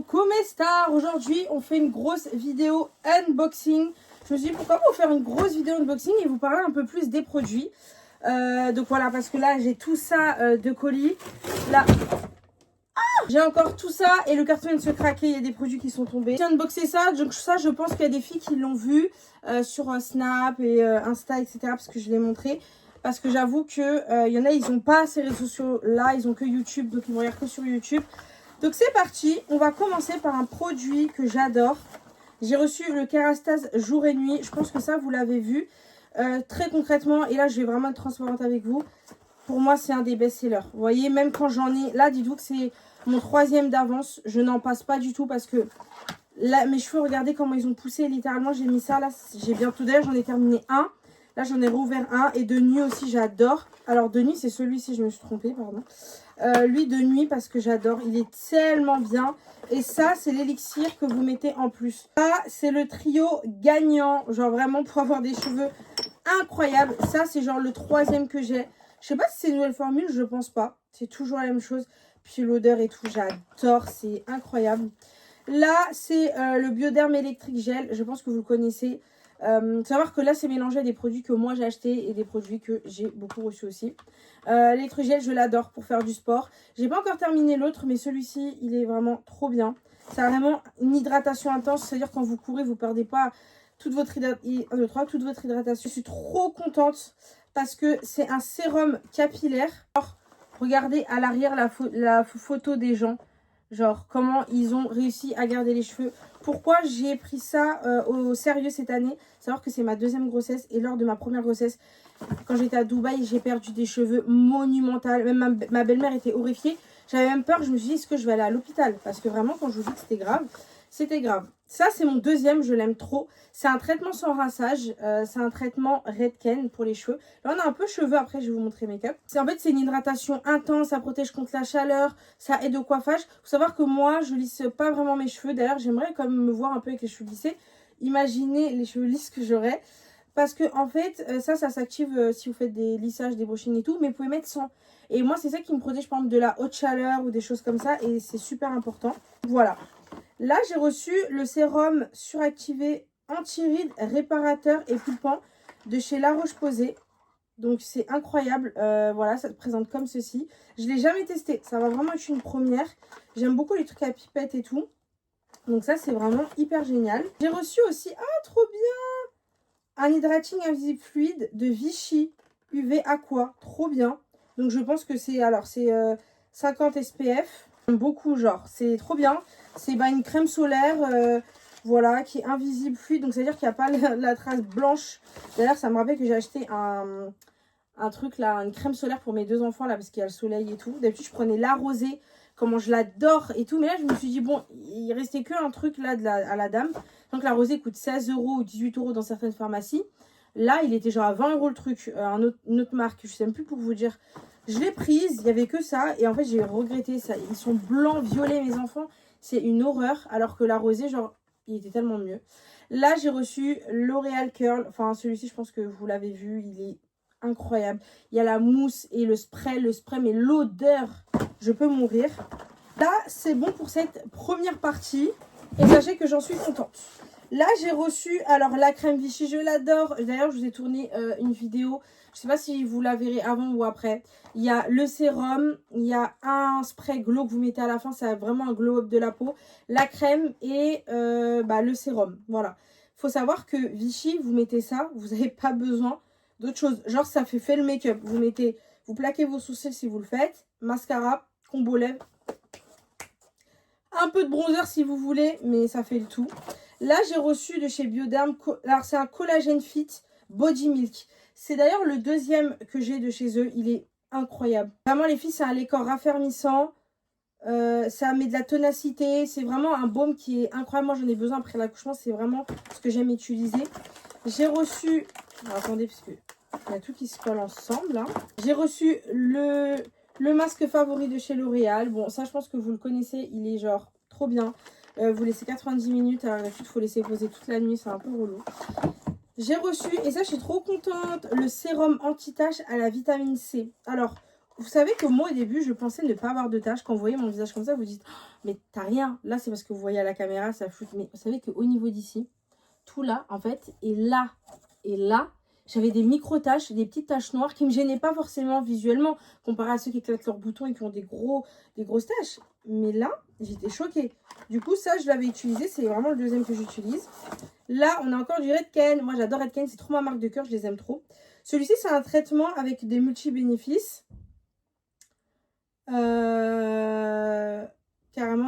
Come sta, aujourd'hui on fait une grosse vidéo unboxing. Je me suis dit pourquoi pas vous faire une grosse vidéo unboxing et vous parler un peu plus des produits. Donc voilà, parce que là j'ai tout ça de colis. Là j'ai encore tout ça et le carton vient de se craquer, il y a des produits qui sont tombés. J'ai unboxé ça, donc ça je pense qu'il y a des filles qui l'ont vu sur Snap et Insta, etc. Parce que je l'ai montré. Parce que j'avoue que y en a, ils n'ont pas ces réseaux sociaux là, ils ont que YouTube, donc ils vont regarder que sur YouTube. Donc c'est parti, on va commencer par un produit que j'adore. J'ai reçu le Kérastase jour et nuit, je pense que ça vous l'avez vu. Très concrètement, et là je vais vraiment être transparente avec vous, pour moi c'est un des best-sellers. Vous voyez, même quand j'en ai, là dites-vous que c'est mon 3e d'avance, je n'en passe pas du tout parce que là mes cheveux, regardez comment ils ont poussé, littéralement j'ai mis ça, là j'ai bientôt, d'ailleurs j'en ai terminé un. Là j'en ai rouvert un et de nuit aussi j'adore. Alors de nuit c'est celui-ci, je me suis trompée, pardon. Lui de nuit parce que j'adore, il est tellement bien. Et ça c'est l'élixir que vous mettez en plus. Ça c'est le trio gagnant, genre vraiment pour avoir des cheveux incroyables. Ça c'est genre le 3e que j'ai. Je sais pas si c'est une nouvelle formule, je pense pas. C'est toujours la même chose. Puis l'odeur et tout, j'adore, c'est incroyable. Là c'est le Bioderm électrique gel, je pense que vous le connaissez. Savoir que là c'est mélangé à des produits que moi j'ai acheté et des produits que j'ai beaucoup reçus aussi. L'électrogel je l'adore pour faire du sport. J'ai pas encore terminé l'autre, mais celui-ci il est vraiment trop bien. C'est vraiment une hydratation intense, c'est à dire quand vous courez vous perdez pas toute votre hydratation. Je suis trop contente parce que c'est un sérum capillaire. Alors, regardez à l'arrière la photo des gens, genre comment ils ont réussi à garder les cheveux. Pourquoi j'ai pris ça au sérieux cette année? Savoir que c'est ma 2e grossesse et lors de ma première grossesse, quand j'étais à Dubaï, j'ai perdu des cheveux monumentaux. Même ma belle-mère était horrifiée. J'avais même peur, je me suis dit, est-ce que je vais aller à l'hôpital? Parce que vraiment, quand je vous dis que c'était grave, c'était grave. Ça, c'est mon 2e, je l'aime trop. C'est un traitement sans rinçage. C'est un traitement Redken pour les cheveux. Là, on a un peu cheveux, après, je vais vous montrer make-up. En fait, c'est une hydratation intense, ça protège contre la chaleur, ça aide au coiffage. Il faut savoir que moi, je lisse pas vraiment mes cheveux. D'ailleurs, j'aimerais quand même me voir un peu avec les cheveux lissés. Imaginez les cheveux lisses que j'aurais. Parce que en fait, ça s'active si vous faites des lissages, des brushings et tout. Mais vous pouvez mettre sans. Et moi, c'est ça qui me protège par exemple de la haute chaleur ou des choses comme ça. Et c'est super important. Voilà. Là, j'ai reçu le sérum suractivé anti-rides, réparateur et pulpant de chez La Roche-Posay. Donc c'est incroyable. Voilà, ça se présente comme ceci. Je ne l'ai jamais testé. Ça va vraiment être une première. J'aime beaucoup les trucs à pipette et tout. Donc ça, c'est vraiment hyper génial. J'ai reçu aussi, ah trop bien, un hydrating invisible fluide de Vichy UV Aqua. Trop bien. Donc je pense que c'est, alors c'est 50 SPF. J'aime beaucoup, genre, c'est trop bien. C'est une crème solaire, voilà, qui est invisible fluide. Donc c'est à dire qu'il n'y a pas la trace blanche. D'ailleurs, ça me rappelle que j'ai acheté un truc là, une crème solaire pour mes 2 enfants là, parce qu'il y a le soleil et tout. D'habitude, je prenais la rosée, comment je l'adore et tout. Mais là, je me suis dit, bon, il restait que un truc là à la dame. Donc la rosée coûte 16 € ou 18 € dans certaines pharmacies. Là, il était genre à 20 € le truc, une autre marque, je sais même plus pour vous dire. Je l'ai prise, il n'y avait que ça. Et en fait, j'ai regretté ça. Ils sont blancs, violets, mes enfants. C'est une horreur. Alors que la rosée, genre, il était tellement mieux. Là, j'ai reçu L'Oréal Curl. Enfin, celui-ci, je pense que vous l'avez vu. Il est incroyable. Il y a la mousse et le spray. Le spray, mais l'odeur, je peux mourir. Là, c'est bon pour cette première partie. Et sachez que j'en suis contente. Là, j'ai reçu, alors la crème Vichy, je l'adore. D'ailleurs, je vous ai tourné une vidéo. Je ne sais pas si vous la verrez avant ou après. Il y a le sérum, il y a un spray glow que vous mettez à la fin. Ça a vraiment un glow up de la peau. La crème et le sérum. Voilà. Il faut savoir que Vichy, vous mettez ça, vous n'avez pas besoin d'autre chose. Genre, ça fait le make-up. Vous plaquez vos sourcils si vous le faites. Mascara, combo lèvres. Un peu de bronzer si vous voulez, mais ça fait le tout. Là, j'ai reçu de chez Bioderm, alors c'est un Collagen Fit Body Milk. C'est d'ailleurs le 2e que j'ai de chez eux. Il est incroyable. Vraiment, les filles, c'est un lait corps raffermissant. Ça met de la ténacité. C'est vraiment un baume qui est incroyable. Moi, j'en ai besoin après l'accouchement. C'est vraiment ce que j'aime utiliser. J'ai reçu... Alors, attendez, parce que il y a tout qui se colle ensemble. Hein. J'ai reçu le masque favori de chez L'Oréal. Bon, ça, je pense que vous le connaissez. Il est genre trop bien. Vous laissez 90 minutes. Alors, d'habitude, il faut laisser poser toute la nuit. C'est un peu relou. J'ai reçu, et ça, je suis trop contente, le sérum anti-tache à la vitamine C. Alors, Vous savez que moi, au début, je pensais ne pas avoir de taches. Quand vous voyez mon visage comme ça, vous dites, oh, mais t'as rien. Là, c'est parce que vous voyez à la caméra, ça floute. Mais vous savez qu'au niveau d'ici, tout là, en fait, et là, j'avais des micro-taches, des petites taches noires qui ne me gênaient pas forcément visuellement, comparé à ceux qui éclatent leurs boutons et qui ont des grosses taches. Mais là, j'étais choquée. Du coup, ça, je l'avais utilisé. C'est vraiment le deuxième que j'utilise. Là, on a encore du Redken. Moi, j'adore Redken. C'est trop ma marque de cœur. Je les aime trop. Celui-ci, c'est un traitement avec des multi-bénéfices. Carrément,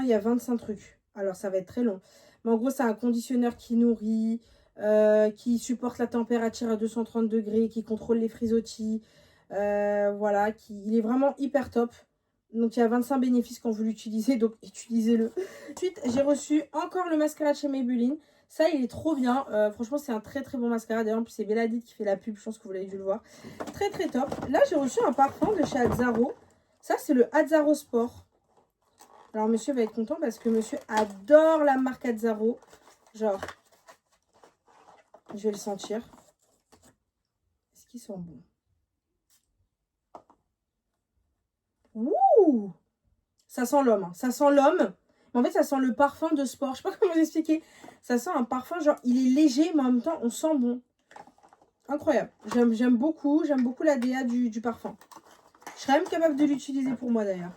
il y a 25 trucs. Alors, ça va être très long. Mais en gros, c'est un conditionneur qui nourrit, qui supporte la température à 230 degrés, qui contrôle les frisottis. Voilà, il est vraiment hyper top. Donc, il y a 25 bénéfices quand vous l'utilisez, donc utilisez-le. Ensuite, j'ai reçu encore le mascara de chez Maybelline. Ça, il est trop bien. Franchement, c'est un très très bon mascara. D'ailleurs, en plus, c'est Bella Hadid qui fait la pub. Je pense que vous l'avez dû le voir. Très très top. Là, j'ai reçu un parfum de chez Azzaro. Ça, c'est le Azzaro Sport. Alors, monsieur va être content parce que monsieur adore la marque Azzaro. Genre, je vais le sentir. Est-ce qu'il sent bon? Ouh! Ça sent l'homme. Hein. Ça sent l'homme. Mais en fait, ça sent le parfum de sport. Je sais pas comment vous expliquer. Ça sent un parfum, genre, il est léger, mais en même temps, on sent bon. Incroyable. J'aime beaucoup la DA du parfum. Je serais même capable de l'utiliser pour moi, d'ailleurs.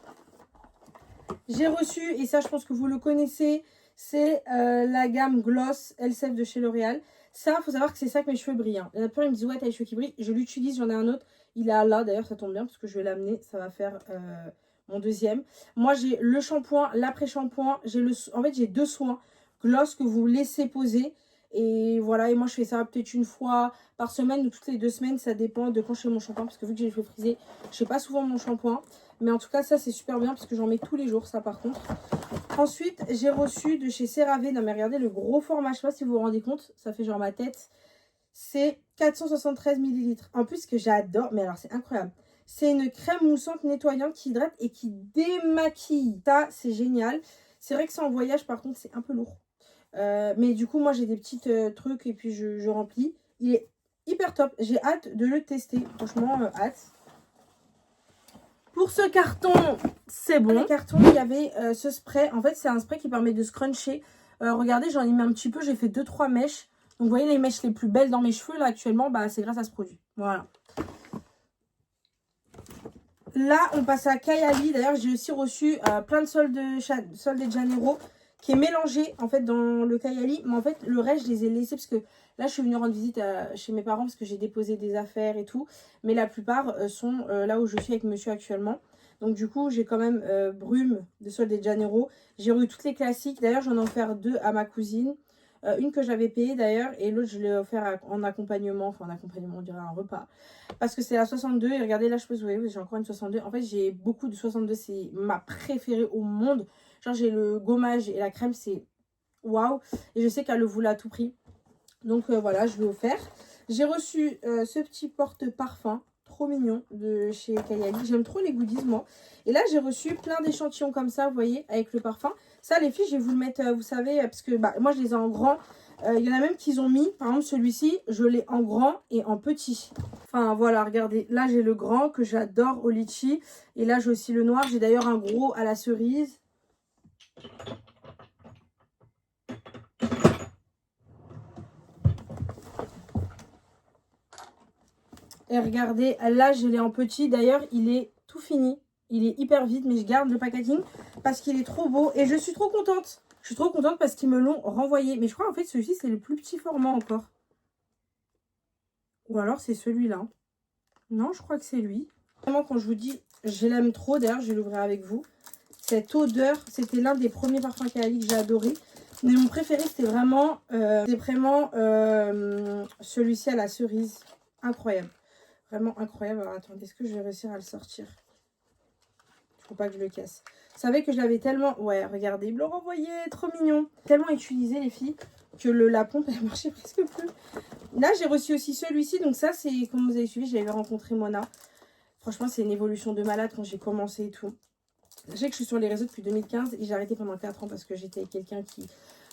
J'ai reçu, et ça, je pense que vous le connaissez, c'est la gamme Gloss LCF de chez L'Oréal. Ça, il faut savoir que c'est ça que mes cheveux brillent. Hein. Il y en a plein, ils me disent, ouais, t'as les cheveux qui brillent. Je l'utilise, j'en ai un autre. Il est là, d'ailleurs, ça tombe bien, parce que je vais l'amener. Ça va faire mon deuxième. Moi, j'ai le shampoing, l'après-shampoing. En fait, j'ai 2 soins. Gloss que vous laissez poser. Et voilà, et moi, je fais ça peut-être une fois par semaine ou toutes les 2 semaines. Ça dépend de quand je fais mon shampoing, parce que vu que j'ai les cheveux frisés, je fais pas souvent mon shampoing. Mais en tout cas, ça, c'est super bien, parce que j'en mets tous les jours, ça, par contre. Ensuite, j'ai reçu de chez CeraVe. Non, mais regardez le gros format. Je sais pas si vous vous rendez compte. Ça fait genre ma tête. C'est 473 ml. En plus, ce que j'adore, mais alors, c'est incroyable. C'est une crème moussante nettoyante qui hydrate et qui démaquille. Ça, c'est génial. C'est vrai que c'est en voyage, par contre, c'est un peu lourd. Mais du coup, moi, j'ai des petits trucs et puis je remplis. Il est hyper top. J'ai hâte de le tester. Franchement, hâte. Pour ce carton, c'est bon. Dans les cartons, il y avait ce spray. En fait, c'est un spray qui permet de scruncher. Regardez, j'en ai mis un petit peu. J'ai fait 2-3 mèches. Donc, vous voyez les mèches les plus belles dans mes cheveux, là, actuellement, bah, c'est grâce à ce produit. Voilà. Là, on passe à Kayali. D'ailleurs, j'ai aussi reçu plein de soldes de Janeiro qui est mélangé, en fait, dans le Kayali. Mais en fait, le reste, je les ai laissés parce que là, je suis venue rendre visite chez mes parents parce que j'ai déposé des affaires et tout. Mais la plupart sont là où je suis avec monsieur actuellement. Donc, du coup, j'ai quand même Brume de soldes de Janeiro. J'ai eu toutes les classiques. D'ailleurs, j'en ai offert 2 à ma cousine. Une que j'avais payée d'ailleurs et l'autre je l'ai offert en accompagnement, enfin en accompagnement on dirait un repas. Parce que c'est la 62 et regardez là je peux vous voyez j'ai encore une 62. En fait j'ai beaucoup de 62, c'est ma préférée au monde. Genre j'ai le gommage et la crème c'est waouh. Et je sais qu'elle le voulait à tout prix. Donc voilà je l'ai offert. J'ai reçu ce petit porte-parfum trop mignon de chez Kayali. J'aime trop les goodies moi. Et là j'ai reçu plein d'échantillons comme ça vous voyez avec le parfum. Ça, les filles, je vais vous le mettre, vous savez, parce que bah, moi, je les ai en grand. Il y en a même qui ont mis, par exemple, celui-ci, je l'ai en grand et en petit. Enfin, voilà, regardez. Là, j'ai le grand que j'adore au litchi. Et là, j'ai aussi le noir. J'ai d'ailleurs un gros à la cerise. Et regardez, là, je l'ai en petit. D'ailleurs, il est tout fini. Il est hyper vide, mais je garde le packaging parce qu'il est trop beau. Et je suis trop contente. Je suis trop contente parce qu'ils me l'ont renvoyé. Mais je crois en fait celui-ci, c'est le plus petit format encore. Ou alors c'est celui-là. Non, je crois que c'est lui. Vraiment, quand je vous dis, je l'aime trop. D'ailleurs, je vais l'ouvrir avec vous. Cette odeur, c'était l'un des premiers parfums Kayali que j'ai adoré. Mais mon préféré, c'était vraiment, celui-ci à la cerise. Incroyable. Vraiment incroyable. Alors, attendez, est-ce que je vais réussir à le sortir? Faut pas que je le casse. Vous savez que je l'avais tellement... Ouais, regardez, il me l'a renvoyé. Trop mignon. Tellement utilisé, les filles, que la pompe, elle marchait presque plus. Là, j'ai reçu aussi celui-ci. Donc ça, c'est... Comme vous avez suivi, j'avais rencontré Mona. Franchement, c'est une évolution de malade quand j'ai commencé et tout. Je sais que je suis sur les réseaux depuis 2015 et j'ai arrêté pendant 4 ans parce que j'étais avec quelqu'un qui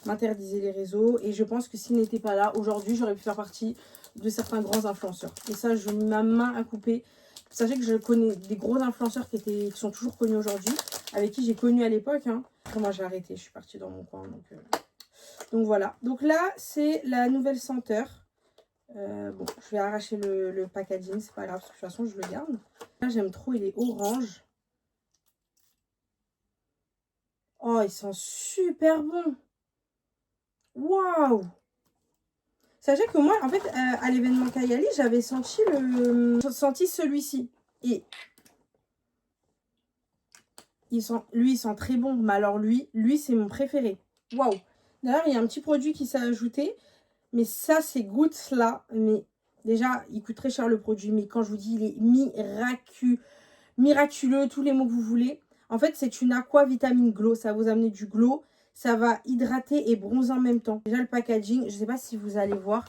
m'interdisait les réseaux. Et je pense que s'il n'était pas là, aujourd'hui, j'aurais pu faire partie de certains grands influenceurs. Et ça, je mets ma main à couper Sachez que je connais des gros influenceurs qui sont toujours connus aujourd'hui, avec qui j'ai connu à l'époque. Hein. Après, moi, j'ai arrêté, je suis partie dans mon coin. Donc voilà. Donc là, c'est la nouvelle senteur. Bon, je vais arracher le packaging, c'est pas grave, parce que de toute façon, je le garde. Là, j'aime trop, il est orange. Oh, il sent super bon. Waouh! Sachez que moi, en fait, à l'événement Kayali, j'avais senti celui-ci. Et lui, il sent très bon. Mais alors lui c'est mon préféré. Waouh! D'ailleurs, il y a un petit produit qui s'est ajouté. Mais ça, c'est Gouttes là. Mais déjà, il coûte très cher le produit. Mais quand je vous dis, il est miraculeux, tous les mots que vous voulez. En fait, c'est une aqua vitamine glow. Ça va vous amener du glow. Ça va hydrater et bronzer en même temps. Déjà, le packaging, je ne sais pas si vous allez voir.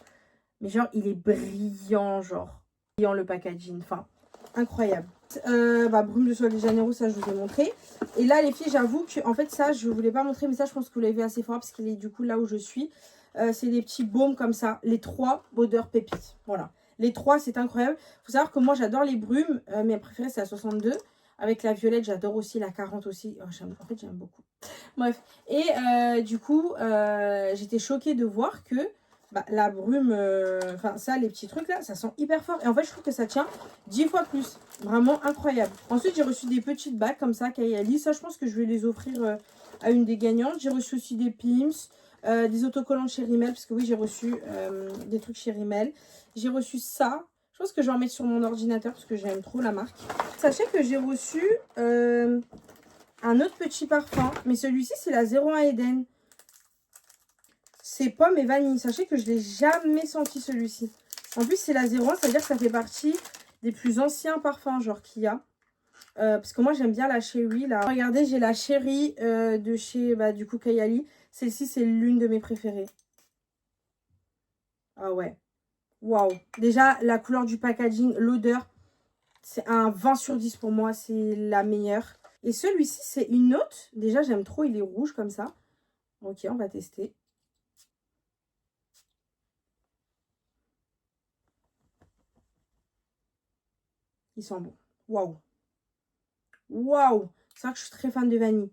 Mais genre, il est brillant, genre. Brillant le packaging. Enfin, incroyable. Brume de Sol de Janeiro, ça, je vous ai montré. Et là, les filles, j'avoue que, en fait, ça, je ne voulais pas montrer. Mais ça, je pense que vous l'avez vu assez fort parce qu'il est du coup là où je suis. C'est des petits baumes comme ça. Les 3 odeurs pépites. Voilà. Les 3, c'est incroyable. Il faut savoir que moi, j'adore les brumes. Mes préférées, c'est la 62. Avec la violette, j'adore aussi. La 40 aussi. Oh, en fait, j'aime beaucoup. Bref. Et du coup, j'étais choquée de voir que la brume, enfin ça, les petits trucs là, ça sent hyper fort. Et en fait, je trouve que ça tient 10 fois plus. Vraiment incroyable. Ensuite, j'ai reçu des petites bagues comme ça, Kayali. Ça, je pense que je vais les offrir à une des gagnantes. J'ai reçu aussi des Pims. Des autocollants chez Rimmel, parce que oui, j'ai reçu des trucs chez Rimmel. J'ai reçu ça. Je pense que je vais en mettre sur mon ordinateur parce que j'aime trop la marque. Sachez que j'ai reçu un autre petit parfum, mais celui-ci, c'est la 01 Eden. C'est pomme et vanille. Sachez que je ne l'ai jamais senti celui-ci. En plus, c'est la 01, c'est-à-dire que ça fait partie des plus anciens parfums, genre qu'il y a. Parce que moi, j'aime bien la Cherry. Là. Regardez, j'ai la Cherry de chez, du coup, Kayali. Celle-ci, c'est l'une de mes préférées. Ah ouais. Waouh. Déjà, la couleur du packaging, l'odeur, c'est un 20 sur 10 pour moi. C'est la meilleure. Et celui-ci, c'est une note. Déjà, j'aime trop. Il est rouge comme ça. Ok, on va tester. Il sent bon. Waouh. Waouh. C'est vrai que je suis très fan de vanille.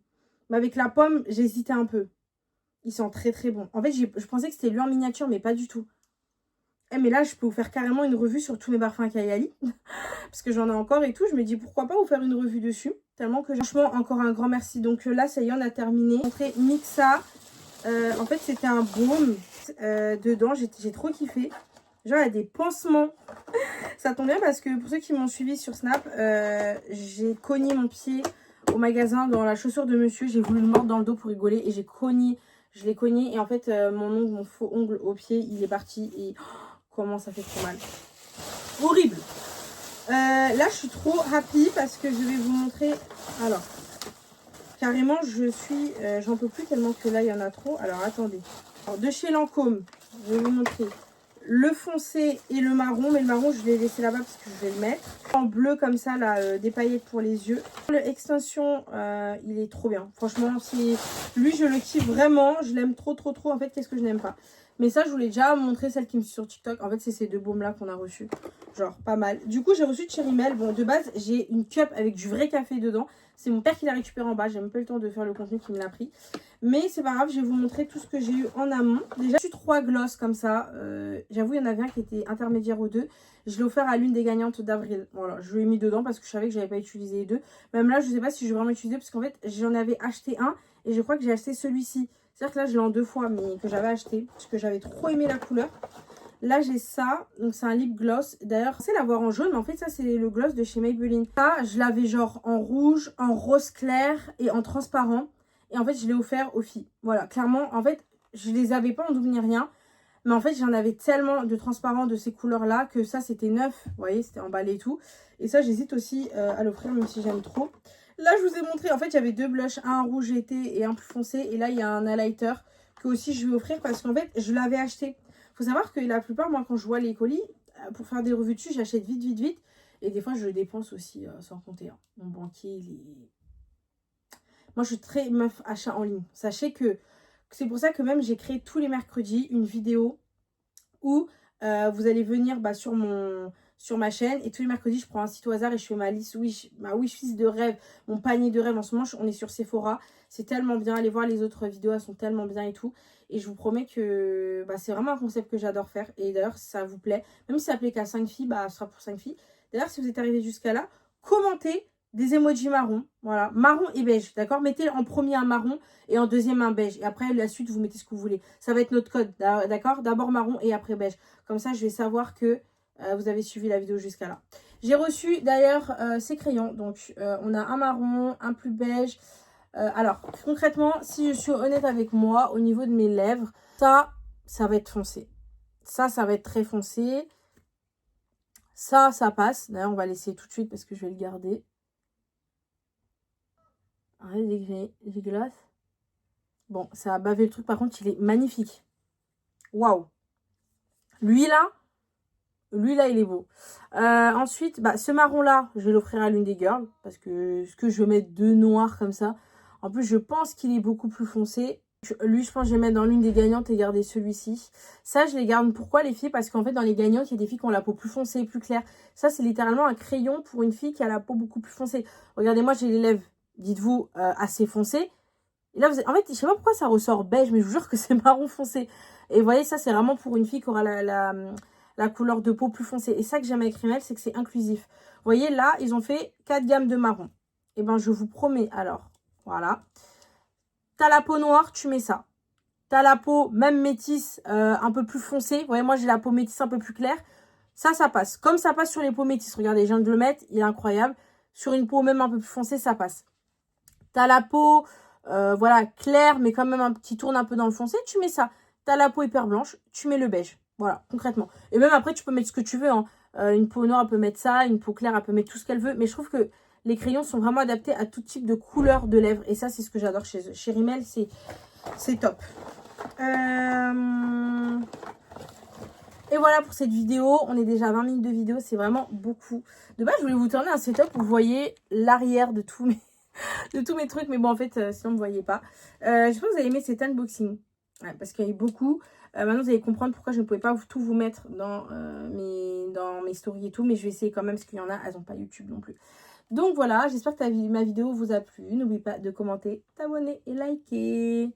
Mais avec la pomme, j'hésitais un peu. Il sent très très bon. En fait, je pensais que c'était lui en miniature, mais pas du tout. Mais là, je peux vous faire carrément une revue sur tous mes parfums Kayali. Parce que j'en ai encore et tout. Je me dis, pourquoi pas vous faire une revue dessus. Tellement que franchement, encore un grand merci. Donc là, ça y est, on a terminé. J'ai montré Mixa. En fait, c'était un baume dedans. J'ai trop kiffé. Genre, il y a des pansements. Ça tombe bien parce que pour ceux qui m'ont suivi sur Snap, j'ai cogné mon pied au magasin dans la chaussure de monsieur. J'ai voulu le mordre dans le dos pour rigoler et je l'ai cogné. Et en fait, mon faux ongle au pied, il est parti. Et oh, comment ça fait trop mal. Horrible. Là, je suis trop happy parce que je vais vous montrer. Alors, carrément, j'en peux plus tellement que là, il y en a trop. Alors, attendez. Alors, de chez Lancôme, je vais vous montrer le foncé et le marron. Mais le marron, je l'ai laissé là-bas parce que je vais le mettre. En bleu, comme ça, là, des paillettes pour les yeux. Le extension, il est trop bien. Franchement, lui, je le kiffe vraiment. Je l'aime trop, trop, trop. En fait, qu'est-ce que je n'aime pas? Mais ça, je voulais déjà montrer celle qui me suit sur TikTok. En fait, c'est ces deux baumes-là qu'on a reçus. Genre, pas mal. Du coup, j'ai reçu de chez Rimmel. Bon, de base, j'ai une cup avec du vrai café dedans. C'est mon père qui l'a récupéré en bas. J'ai même pas eu le temps de faire le contenu qui me l'a pris. Mais c'est pas grave, je vais vous montrer tout ce que j'ai eu en amont. Déjà, j'ai eu 3 glosses comme ça. J'avoue, il y en avait un qui était intermédiaire aux deux. Je l'ai offert à l'une des gagnantes d'avril. Voilà, je l'ai mis dedans parce que je savais que j'avais pas utilisé les deux. Même là, je sais pas si je vais vraiment utiliser parce qu'en fait, j'en avais acheté un et je crois que j'ai acheté celui-ci. C'est-à-dire que là, je l'ai en 2 fois, mais que j'avais acheté parce que j'avais trop aimé la couleur. Là, j'ai ça. Donc, c'est un lip gloss. D'ailleurs, c'est l'avoir en jaune. Mais en fait, ça, c'est le gloss de chez Maybelline. Ça, je l'avais genre en rouge, en rose clair et en transparent. Et en fait, je l'ai offert aux filles. Voilà, clairement, en fait, je les avais pas en double ni rien. Mais en fait, j'en avais tellement de transparent de ces couleurs-là que ça, c'était neuf. Vous voyez, c'était emballé et tout. Et ça, j'hésite aussi à l'offrir, même si j'aime trop. Là, je vous ai montré, en fait, il y avait 2 blushs, un rouge été et un plus foncé. Et là, il y a un highlighter que aussi je vais offrir parce qu'en fait, je l'avais acheté. Il faut savoir que la plupart, moi, quand je vois les colis, pour faire des revues dessus, j'achète vite, vite, vite. Et des fois, je le dépense aussi sans compter. Hein. Mon banquier, il est... Moi, je suis très meuf achat en ligne. Sachez que c'est pour ça que même j'ai créé tous les mercredis une vidéo où vous allez venir sur sur ma chaîne. Et tous les mercredis, je prends un site au hasard et je fais ma liste, ma wishlist de rêve, mon panier de rêve. En ce moment, on est sur Sephora. C'est tellement bien. Allez voir les autres vidéos, elles sont tellement bien et tout. Et je vous promets que c'est vraiment un concept que j'adore faire. Et d'ailleurs, si ça vous plaît, même si ça plaît qu'à 5 filles, ce sera pour 5 filles. D'ailleurs, si vous êtes arrivé jusqu'à là, commentez des emojis marron. Voilà, marron et beige, d'accord? Mettez en premier un marron et en deuxième un beige. Et après, la suite, vous mettez ce que vous voulez. Ça va être notre code, d'accord? D'abord marron et après beige. Comme ça, je vais savoir que vous avez suivi la vidéo jusqu'à là. J'ai reçu d'ailleurs ces crayons. Donc, on a un marron, un plus beige. Alors, concrètement, si je suis honnête avec moi, au niveau de mes lèvres, ça va être foncé. Ça va être très foncé. Ça passe. D'ailleurs, on va l'essayer tout de suite parce que je vais le garder. Regardez, j'ai glace. Bon, ça a bavé le truc. Par contre, il est magnifique. Waouh. Lui, là, il est beau. Ensuite, ce marron-là, je vais l'offrir à l'une des girls. Parce que ce que je vais mettre deux noirs comme ça. En plus, je pense qu'il est beaucoup plus foncé. Lui, je pense que je vais mettre dans l'une des gagnantes et garder celui-ci. Ça, je les garde. Pourquoi, les filles? Parce qu'en fait, dans les gagnantes, il y a des filles qui ont la peau plus foncée, plus claire. Ça, c'est littéralement un crayon pour une fille qui a la peau beaucoup plus foncée. Regardez, moi, j'ai les lèvres, dites-vous, assez foncées. Et là, en fait, je sais pas pourquoi ça ressort beige, mais je vous jure que c'est marron foncé. Et vous voyez, ça, c'est vraiment pour une fille qui aura la couleur de peau plus foncée. Et ça que j'aime avec Rimmel, c'est que c'est inclusif. Vous voyez, là, ils ont fait 4 gammes de marron. Et ben, je vous promets, alors, voilà. T'as la peau noire, tu mets ça. T'as la peau, même métisse, un peu plus foncée. Vous voyez, moi, j'ai la peau métisse un peu plus claire. Ça passe. Comme ça passe sur les peaux métisses. Regardez, je viens de le mettre, il est incroyable. Sur une peau même un peu plus foncée, ça passe. T'as la peau, voilà, claire, mais quand même qui tourne un peu dans le foncé, tu mets ça. T'as la peau hyper blanche, tu mets le beige. Voilà, concrètement. Et même après, tu peux mettre ce que tu veux. Hein. Une peau noire, elle peut mettre ça. Une peau claire, elle peut mettre tout ce qu'elle veut. Mais je trouve que les crayons sont vraiment adaptés à tout type de couleur de lèvres. Et ça, c'est ce que j'adore chez eux. Chez Rimmel, c'est top. Et voilà pour cette vidéo. On est déjà à 20 minutes de vidéo. C'est vraiment beaucoup. De base, je voulais vous tourner un setup où vous voyez l'arrière de tous mes trucs. Mais bon, en fait, sinon, vous ne voyez pas. J'espère que vous avez aimé cet unboxing. Ouais, parce qu'il y a eu beaucoup. Maintenant, vous allez comprendre pourquoi je ne pouvais pas tout vous mettre dans mes stories et tout. Mais je vais essayer quand même parce qu'il y en a, elles n'ont pas YouTube non plus. Donc voilà, j'espère que ma vidéo vous a plu. N'oubliez pas de commenter, t'abonner et liker.